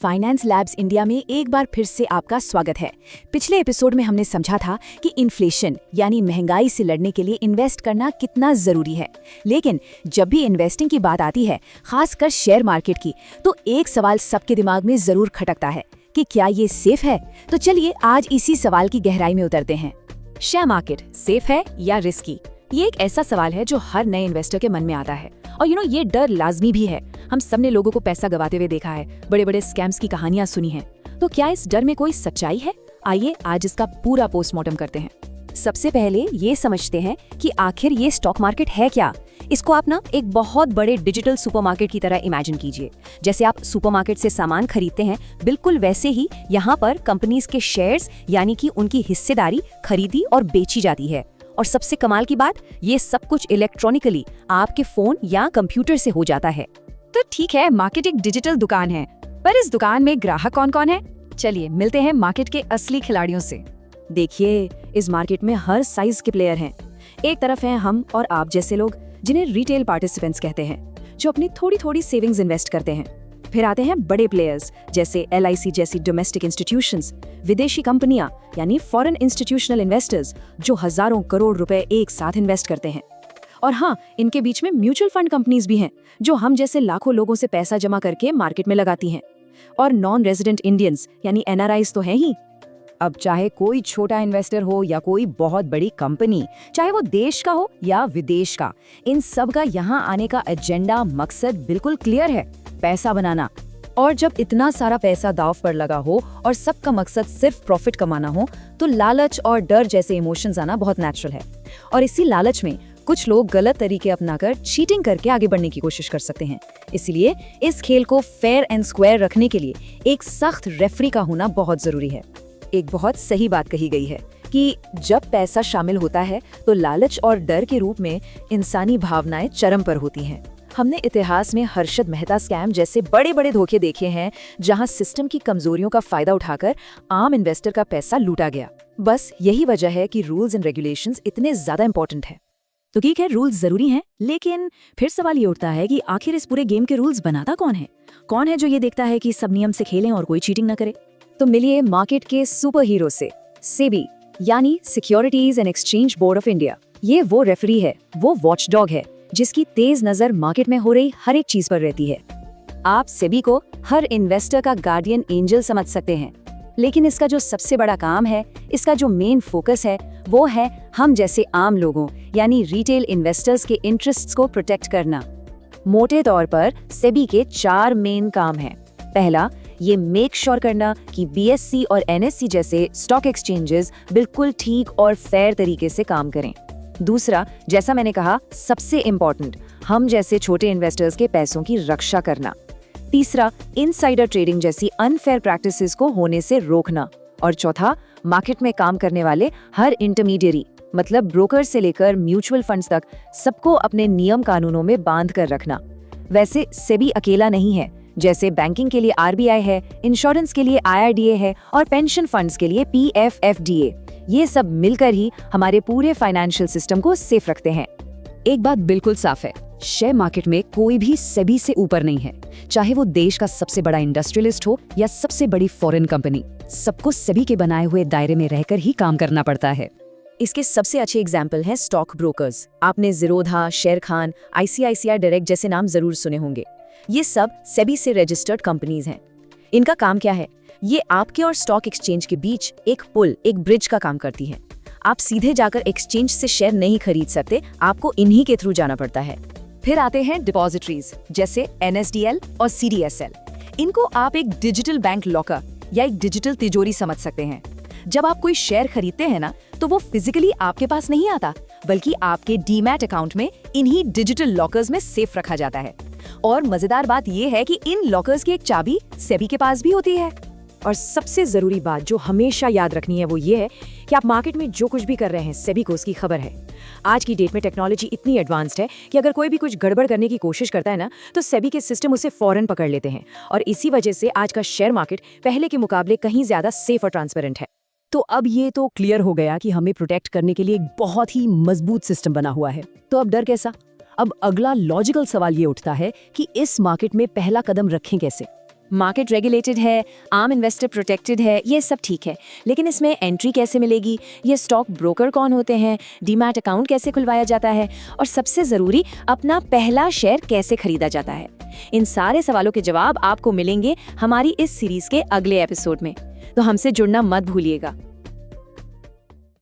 Finance labs India में एक बार फिर से आपका स्वागत है। पिछले एपिसोड में हमने समझा था कि इन्फ्लेशन यानी महंगाई से लड़ने के लिए इन्वेस्ट करना कितना जरूरी है। लेकिन जब भी इन्वेस्टिंग की बात आती है, खासकर शेयर मार्केट की, तो एक सवाल सबके दिमाग में जरूर खटकता है कि क्या ये सेफ है। तो चलिए आज इसी सवाल की गहराई में उतरते हैं। शेयर मार्केट सेफ है या रिस्की? ये एक ऐसा सवाल है जो हर नए इन्वेस्टर के मन में आता है। और ये डर लाजमी भी है। हम सबने लोगों को पैसा गवाते हुए देखा है, बड़े बड़े स्कैम्स की कहानियां सुनी हैं। तो क्या इस डर में कोई सच्चाई है? आइए आज इसका पूरा पोस्टमार्टम करते हैं। सबसे पहले ये समझते हैं कि आखिर ये स्टॉक मार्केट है क्या। इसको आप एक बहुत बड़े डिजिटल सुपरमार्केट की तरह इमेजिन कीजिए। जैसे आप सुपरमार्केट से सामान खरीदते हैं, बिल्कुल वैसे ही यहाँ पर कंपनीज के शेयर्स यानी कि उनकी हिस्सेदारी खरीदी और बेची जाती है। और सबसे कमाल की बात, ये सब कुछ इलेक्ट्रॉनिकली आपके फोन या कंप्यूटर से हो जाता है। तो ठीक है, मार्केट एक डिजिटल दुकान है, पर इस दुकान में ग्राहक कौन कौन है? चलिए मिलते हैं मार्केट के असली खिलाड़ियों से। देखिए, इस मार्केट में हर साइज के प्लेयर हैं। एक तरफ हैं हम और आप जैसे लोग, जिन्हें रिटेल पार्टिसिपेंट्स कहते हैं, जो अपनी थोड़ी थोड़ी सेविंग्स इन्वेस्ट करते हैं। फिर आते हैं बड़े प्लेयर्स जैसे LIC जैसी डोमेस्टिक इंस्टीट्यूशंस, विदेशी कंपनियां यानी फॉरेन इंस्टीट्यूशनल इन्वेस्टर्स, जो हजारों करोड़ रुपए एक साथ इन्वेस्ट करते हैं। और हाँ, इनके बीच में म्यूचुअल फंड कंपनीज भी हैं, जो हम जैसे लाखों लोगों से पैसा जमा करके मार्केट में लगाती हैं। और नॉन रेजिडेंट इंडियंस यानी NRIs तो हैं ही। अब चाहे कोई छोटा इन्वेस्टर हो या कोई बहुत बड़ी कंपनी, चाहे वो देश का हो या विदेश का, इन सब का यहाँ आने का एजेंडा, मकसद बिल्कुल क्लियर है, पैसा बनाना। और जब इतना सारा पैसा दांव पर लगा हो और सबका मकसद सिर्फ प्रॉफिट कमाना हो, तो लालच और डर जैसे इमोशंस आना बहुत नेचुरल है। और इसी लालच में कुछ लोग गलत तरीके अपनाकर चीटिंग करके आगे बढ़ने की कोशिश कर सकते हैं। इसलिए इस खेल को फेयर एंड स्क्वायर रखने के लिए एक सख्त रेफरी का होना बहुत जरूरी है। एक बहुत सही बात कही गई है कि जब पैसा शामिल होता है तो लालच और डर के रूप में इंसानी भावनाएं चरम पर होती हैं। हमने इतिहास में हर्षद मेहता स्कैम जैसे बड़े बड़े धोखे देखे हैं, जहां सिस्टम की कमजोरियों का फायदा उठाकर आम इन्वेस्टर का पैसा लूटा गया। बस यही वजह है कि रूल्स एंड रेगुलेशंस इतने ज्यादा इंपॉर्टेंट है। तो ठीक है, रूल्स जरूरी हैं, लेकिन फिर सवाल ये उठता है कि आखिर इस पूरे गेम के रूल्स बनाता कौन है? कौन है जो ये देखता है कि सब नियम से खेलें और कोई चीटिंग न करे? तो मिलिए मार्केट के सुपर हीरो से, सेबी यानी securities and exchange board of India. ये वो रेफरी है, वो वॉचडॉग है, जिसकी तेज नजर मार्केट में हो रही हर एक चीज पर रहती है। आप सेबी को हर इन्वेस्टर का गार्डियन एंजल समझ सकते हैं, लेकिन इसका जो सबसे बड़ा काम है, इसका जो मेन फोकस है, वो है हम जैसे आम लोगों यानी रिटेल इन्वेस्टर्स के इंटरेस्ट्स को प्रोटेक्ट करना। मोटे तौर पर सेबी के 4 मेन काम हैं। पहला, ये मेक श्योर करना कि BSE और NSE जैसे स्टॉक एक्सचेंजेस बिल्कुल ठीक और फेयर तरीके से काम करें। दूसरा, जैसा मैंने कहा, सबसे इम्पोर्टेंट, हम जैसे छोटे इन्वेस्टर्स के पैसों की रक्षा करना। तीसरा, इनसाइडर ट्रेडिंग जैसी अनफेयर प्रैक्टिसेस को होने से रोकना। और चौथा, मार्केट में काम करने वाले हर इंटरमीडियरी मतलब ब्रोकर से लेकर म्यूचुअल फंड्स तक सबको अपने नियम कानूनों में बांध कर रखना। वैसे सेबी अकेला नहीं है। जैसे बैंकिंग के लिए RBI है, इंश्योरेंस के लिए IRDA है और पेंशन फंड्स के लिए PFFDA। ये सब मिलकर ही हमारे पूरे फाइनेंशियल सिस्टम को सेफ रखते हैं। एक बात बिल्कुल साफ है, शेयर मार्केट में कोई भी सेबी से ऊपर नहीं है। चाहे वो देश का सबसे बड़ा इंडस्ट्रियलिस्ट हो या सबसे बड़ी फॉरेन कंपनी, सबको सेबी के बनाए हुए दायरे में रहकर ही काम करना पड़ता है। इसके सबसे अच्छे एग्जाम्पल हैं स्टॉक ब्रोकर्स। आपने ज़ीरोधा, शेर खान, ICICI डायरेक्ट जैसे नाम जरूर सुने होंगे। ये सब सेबी से रजिस्टर्ड कंपनीज हैं। इनका काम क्या है? ये आपके और स्टॉक एक्सचेंज के बीच एक पुल, एक ब्रिज का काम करती हैं। आप सीधे जाकर एक्सचेंज से शेयर नहीं खरीद सकते, आपको इन्हीं के थ्रू जाना पड़ता है। फिर आते हैं डिपॉजिटरीज जैसे NSDL और CDSL। इनको आप एक डिजिटल बैंक लॉकर या एक डिजिटल तिजोरी समझ सकते हैं। जब आप कोई शेयर खरीदते हैं ना, तो वो फिजिकली आपके पास नहीं आता, बल्कि आपके डीमैट अकाउंट में इन्हीं डिजिटल लॉकर्स में सेफ रखा जाता है। और मजेदार बात यह है कि इन लॉकर्स की एक चाबी सेबी के पास भी होती है। और सबसे जरूरी बात जो हमेशा याद रखनी है वो ये है कि आप मार्केट में जो कुछ भी कर रहे हैं, सेबी को उसकी खबर है। आज की डेट में टेक्नोलॉजी इतनी एडवांस्ड है कि अगर कोई भी कुछ गड़बड़ करने की कोशिश करता है ना, तो सेबी के सिस्टम उसे फौरन पकड़ लेते हैं। और इसी वजह से आज का शेयर मार्केट पहले के मुकाबले कहीं ज्यादा सेफ और ट्रांसपेरेंट है। तो अब ये तो क्लियर हो गया कि हमें प्रोटेक्ट करने के लिए एक बहुत ही मजबूत सिस्टम बना हुआ है। तो अब डर कैसा? अब अगला लॉजिकल सवाल ये उठता है कि इस मार्केट में पहला कदम रखें कैसे। मार्केट रेगुलेटेड है, आम इन्वेस्टर प्रोटेक्टेड है, ये सब ठीक है, लेकिन इसमें एंट्री कैसे मिलेगी, ये स्टॉक ब्रोकर कौन होते हैं, डीमैट अकाउंट कैसे खुलवाया जाता है, और सबसे ज़रूरी अपना पहला शेयर कैसे खरीदा जाता है। इन सारे सवालों के जवाब आपको मिलेंगे हमारी इस सीरीज़ के अगले एपिसोड में, तो हमसे जुड़ना मत भूलिएगा।